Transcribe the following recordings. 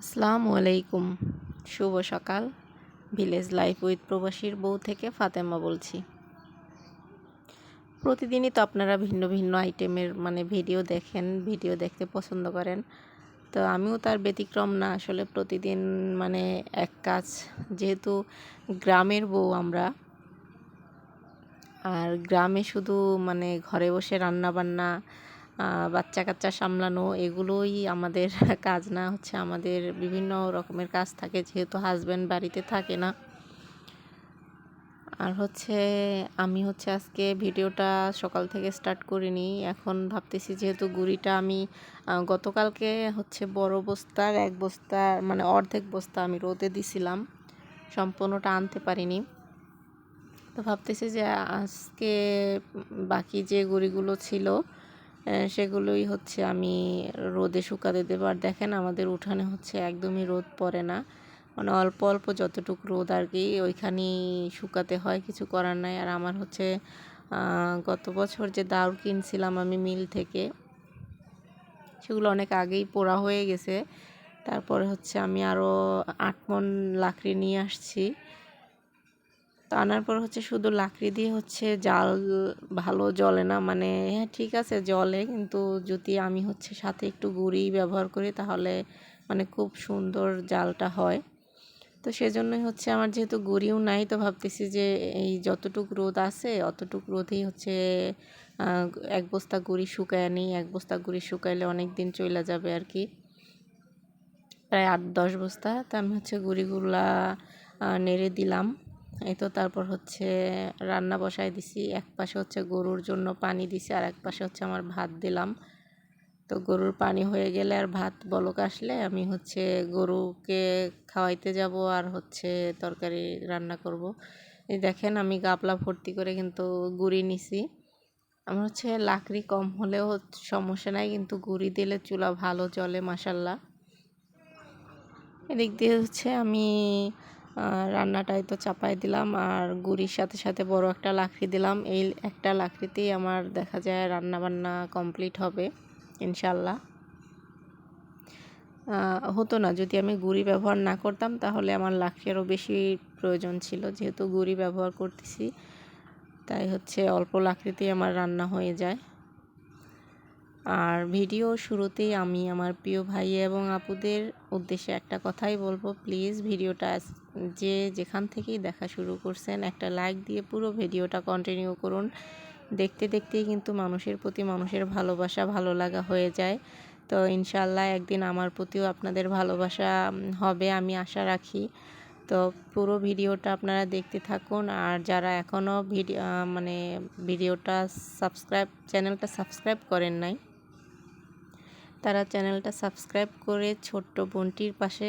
আসসালামু আলাইকুম। শুভ সকাল। ভিলেজ লাইফ উইথ প্রবাসীর বউ থেকে ফাতেমা বলছি। প্রতিদিনই তো আপনারা ভিন্ন ভিন্ন আইটেমের ভিডিও দেখেন, ভিডিও দেখতে পছন্দ করেন। তো আমিও তার ব্যতিক্রম না। আসলে প্রতিদিন এক কাজ, যেহেতু গ্রামের বউ আমরা, আর গ্রামে শুধু ঘরে বসে রান্না বান্না, বাচ্চা কাচ্চা সামলানো এগুলোই আমাদের কাজ না, হচ্ছে আমাদের বিভিন্ন রকমের কাজ থাকে, যেহেতু হাজব্যান্ড বাড়িতে থাকে না। আর আমি আজকে ভিডিওটা সকাল থেকে স্টার্ট করিনি। এখন ভাবতেছি, যেহেতু গুঁড়িটা আমি গতকালকে বড় বস্তার এক বস্তা অর্ধেক বস্তা আমি রোদে দিছিলাম, সম্পূর্ণটা আনতে পারিনি। তো ভাবতেছি যে আজকে বাকি যে গুঁড়িগুলো ছিল সেগুলোই আমি রোদে শুকাতে দেবো। আর দেখেন, আমাদের উঠানে একদমই রোদ পড়ে না, অল্প অল্প যতটুকু রোদ আর কি, ওইখানেই শুকাতে হয়, কিছু করার নাই। আর আমার গত বছর যে দাউর কিনছিলাম আমি মিল থেকে, সেগুলো অনেক আগেই পোড়া হয়ে গেছে। তারপরে আমি আরও 8 মণ লাকড়ি নিয়ে আসছি। তো আনার পর শুধু লাকড়ি দিয়ে জাল ভালো জ্বলে না, হ্যাঁ ঠিক আছে জ্বলে, কিন্তু যদি আমি সাথে একটু গুঁড়ি ব্যবহার করি তাহলে খুব সুন্দর জালটা হয়। তো সেজন্যই আমার যেহেতু গুঁড়িও নাই, তো ভাবতেছি যে এই যতটুকু রোদ আছে অতটুকু রোদেই এক বস্তা গুঁড়ি শুকায় নিই। এক বস্তা গুঁড়ি শুকাইলে অনেক দিন চলে যাবে আর কি, প্রায় 8-10 বস্তা। তো আমি গুঁড়িগুলা নেড়ে দিলাম। এই তো তারপর রান্না বসায় দিছি। এক পাশে গরুর জন্য পানি দিছি, আর এক পাশে আমার ভাত দিলাম। তো গরুর পানি হয়ে গেলে আর ভাত বলক আসলে আমি গরুকে খাওয়াইতে যাব, আর তরকারি রান্না করব। এই দেখেন, আমি গাপলা ভর্তি করে কিন্তু গুঁড়ি নিছি। আমার লাকড়ি কম হলেও সমস্যা নাই, কিন্তু গুঁড়ি দিলে চুলা ভালো জ্বলে মাশাল্লাহ। এদিক দিয়ে আমি রান্নাটাই তো চাপাই দিলাম, আর গুঁড়ির সাথে সাথে বড় একটা লাকড়ি দিলাম। এই একটা লাকড়িতেই আমার দেখা যায় রান্না বান্না কমপ্লিট হবে ইনশাল্লাহ। হতো না যদি আমি গুঁড়ি ব্যবহার না করতাম, তাহলে আমার লাকড়ি আরও বেশি প্রয়োজন ছিল। যেহেতু গুঁড়ি ব্যবহার করতেছি, তাই অল্প লাকড়িতেই আমার রান্না হয়ে যায়। আর ভিডিও শুরুতেই আমি আমার প্রিয় ভাই এবং আপুদের উদ্দেশ্যে একটা কথাই বলবো, প্লিজ ভিডিওটা যে যেখান থেকেই দেখা শুরু করছেন একটা লাইক দিয়ে পুরো ভিডিওটা কন্টিনিউ করুন। দেখতে দেখতেই কিন্তু মানুষের প্রতি মানুষের ভালোবাসা, ভালো লাগা হয়ে যায়। তো ইনশাল্লাহ একদিন আমার প্রতিও আপনাদের ভালোবাসা হবে, আমি আশা রাখি। তো পুরো ভিডিওটা আপনারা দেখতে থাকুন। আর যারা এখনও ভিডিওটা চ্যানেলটা সাবস্ক্রাইব করেন নাই, তারা চ্যানেলটা সাবস্ক্রাইব করে ছোট্ট বোনটির পাশে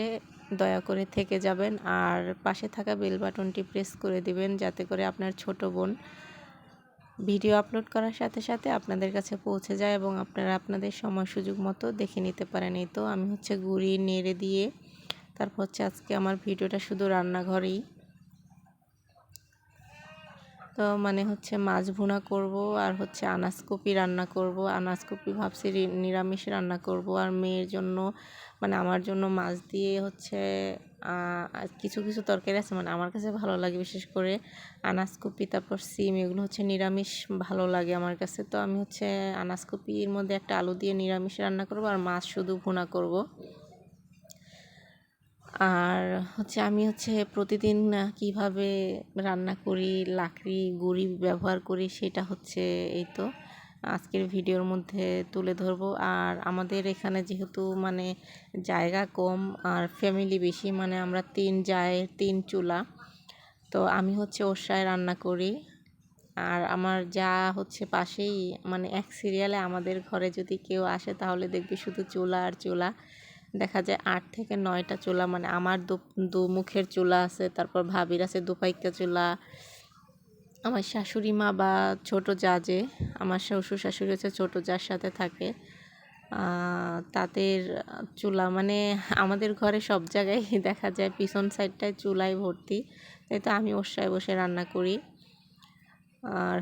দয়া করে থেকে যাবেন, আর পাশে থাকা বেল বাটনটি প্রেস করে দিবেন, যাতে করে আপনার ছোট বোন ভিডিও আপলোড করার সাথে সাথে আপনাদের কাছে পৌঁছে যায় এবং আপনারা আপনাদের সময় সুযোগ মতো দেখে নিতে পারেন। এই তো আমি গুঁড়ি নেড়ে দিয়ে তারপর আজকে আমার ভিডিওটা শুধু রান্নাঘরেই। তো মাছ ভুনা করব, আর আনাজ কপি রান্না করব। আনাজ কপি ভাবছি নিরামিষ রান্না করব, আর মেয়ের জন্য আমার জন্য মাছ দিয়ে কিছু কিছু তরকারি আছে আমার কাছে ভালো লাগে, বিশেষ করে আনাজ কপি, তারপর সিম, এগুলো নিরামিষ ভালো লাগে আমার কাছে। তো আমি আনাজ কপির মধ্যে একটা আলু দিয়ে নিরামিষ রান্না করব, আর মাছ শুধু ভুনা করব। আর আমি প্রতিদিন কিভাবে রান্না করি, লাকড়ি গুঁড়ি ব্যবহার করি, সেটা এই তো আজকের ভিডিওর মধ্যে তুলে ধরবো। আর আমাদের এখানে যেহেতু জায়গা কম আর ফ্যামিলি বেশি, আমরা 3 জায়ের 3 চুলা। তো আমি ওরসায় রান্না করি, আর আমার যা পাশেই এক সিরিয়ালে আমাদের ঘরে যদি কেউ আসে তাহলে দেখবি শুধু চুলা আর চুলা। দেখা যায় 8 থেকে 9টা চুলা, আমার দু মুখের চুলা আছে, তারপর ভাবির আছে 2 পাইকা চুলা। আমার শাশুড়ি মা বা ছোট যা, যে আমার শ্বশুর শাশুড়ি ছোট যার সাথে থাকে, তাদের চুলা আমাদের ঘরে সব জায়গায় দেখা যায় পিছন সাইডটায় চুলায় ভর্তি। তাই তো আমি ওরসায় বসে রান্না করি। আর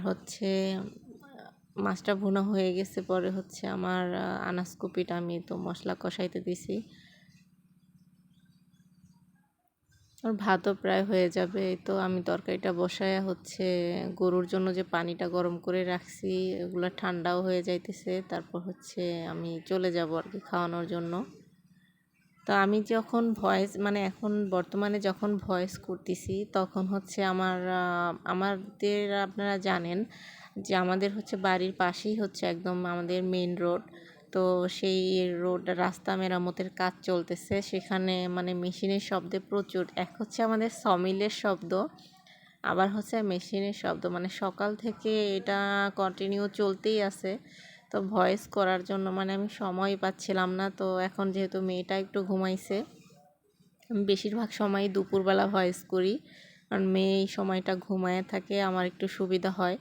মাছটা ভুনা হয়ে গেছে, পরে আমার আনাজ কপিটা আমি তো মশলা কষাইতে দিছি। আর ভাতও প্রায় হয়ে যাবে। এই তো আমি তরকারিটা বসায়া হচ্ছে গরুর জন্য যে পানিটা গরম করে রাখছি এগুলো ঠান্ডাও হয়ে যাইতেছে। তারপর হচ্ছে আমি চলে যাব আর কি খাওয়ানোর জন্য। তো আমি যখন ভয়েস মানে এখন বর্তমানে যখন ভয়েস করতেছি তখন হচ্ছে আমাদের আপনারা জানেন যে আমাদের হচ্ছে বাড়ির পাশেই হচ্ছে একদম আমাদের মেইন রোড। তো সেই রাস্তা মেরামতের কাজ চলতেছে, সেখানে মানে মেশিনের শব্দে প্রচুর। এক হচ্ছে আমাদের সমিলের শব্দ, আবার হচ্ছে মেশিনের শব্দ, মানে সকাল থেকে এটা কন্টিনিউ চলতেই আছে। তো ভয়েস করার জন্য মানে আমি সময় পাচ্ছিলাম না। তো এখন যেহেতু মেয়েটা একটু ঘুমাইছে, আমি বেশিরভাগ সময় দুপুরবেলা ভয়েস করি, কারণ মেয়ে এই সময়টা ঘুমায় থাকে, আমার একটু সুবিধা হয়।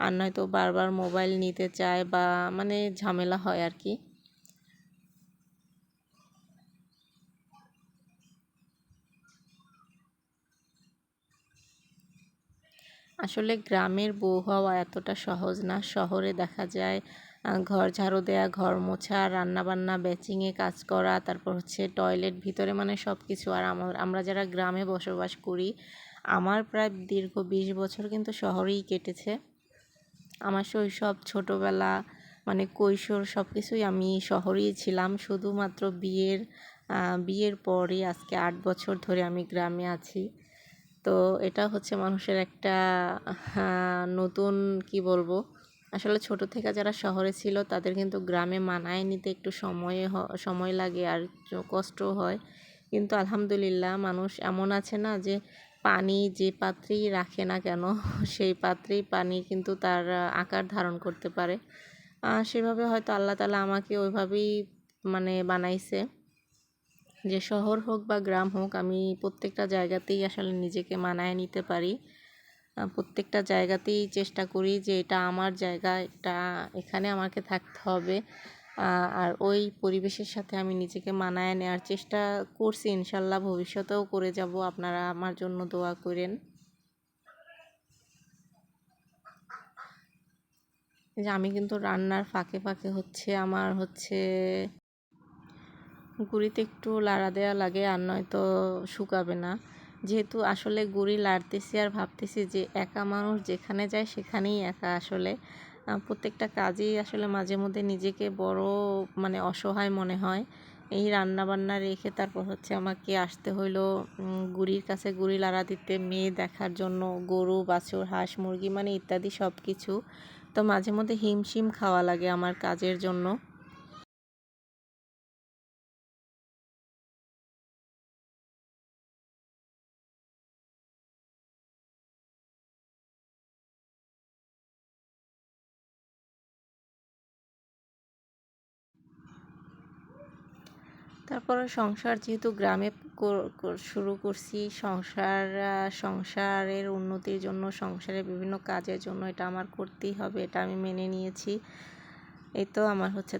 আর নয়তো বারবার মোবাইল নিতে চায় বা মানে ঝামেলা হয় আর কি। আসলে গ্রামের বউ হওয়া এতটা সহজ না। শহরে দেখা যায় ঘর ঝাড়ু দেয়া, ঘর মোছা, রান্নাবান্না, বেচিংয়ে কাজ করা, তারপর হচ্ছে টয়লেট ভিতরে মানে সব কিছু। আর আমরা যারা গ্রামে বসবাস করি, আমার প্রায় দীর্ঘ 20 বছর কিন্তু শহরেই কেটেছে। আমার শৈশব, ছোটোবেলা মানে কৈশোর সব কিছুই আমি শহরেই ছিলাম। শুধুমাত্র বিয়ের পরই আজকে 8 বছর ধরে আমি গ্রামে আছি। তো এটা হচ্ছে মানুষের একটা নতুন কি বলবো, আসলে ছোট থেকে যারা শহরে ছিল তাদের কিন্তু গ্রামে মানায় নিতে একটু সময় লাগে আর কষ্টও হয়। কিন্তু আলহামদুলিল্লাহ মানুষ এমন আছে না যে পানি যে পাত্রেই রাখে না কেন সেই পাত্রেই পানি কিন্তু তার আকার ধারণ করতে পারে। সেভাবে হয়তো আল্লাহ তাআলা আমাকে ওইভাবেই মানে বানাইছে যে শহর হোক বা গ্রাম হোক আমি প্রত্যেকটা জায়গাতেই আসলে নিজেকে মানায় নিতে পারি। প্রত্যেকটা জায়গাতেই চেষ্টা করি যে এটা আমার জায়গা, এখানে আমাকে থাকতে হবে। আর ওই পরিবেশের সাথে আমি নিজেকে মানায় নেওয়ার চেষ্টা করছি, ইনশাল্লাহ ভবিষ্যতেও করে যাব। আপনারা আমার জন্য দোয়া করেন। যে আমি কিন্তু রান্নার ফাঁকে ফাঁকে হচ্ছে আমার হচ্ছে গুঁড়িতে একটু লাড়া দেওয়া লাগে, আর নয়তো শুকাবে না। যেহেতু আসলে গুঁড়ি লাড়তেছি আর ভাবতেছি যে একা মানুষ যেখানে যায় সেখানেই একা। আসলে প্রত্যেকটা কাজেই আসলে মাঝে মধ্যে নিজেকে বড় মানে অসহায় মনে হয়। এই রান্না বান্না রেখে তারপর হচ্ছে আমাকে আসতে হইলো গুঁড়ির কাছে গুঁড়ি লাড়া দিতে, মেয়ে দেখার জন্য, গরু বাছুর হাঁস মুরগি মানে ইত্যাদি সব কিছু। তো মাঝে মধ্যে হিমশিম খাওয়া লাগে আমার কাজের জন্য। তারপরে সংসার যেহেতু গ্রামে শুরু করছি, সংসারের উন্নতির জন্য, সংসারের বিভিন্ন কাজের জন্য এটা আমার করতেই হবে, এটা আমি মেনে নিয়েছি। এই তো আমার হচ্ছে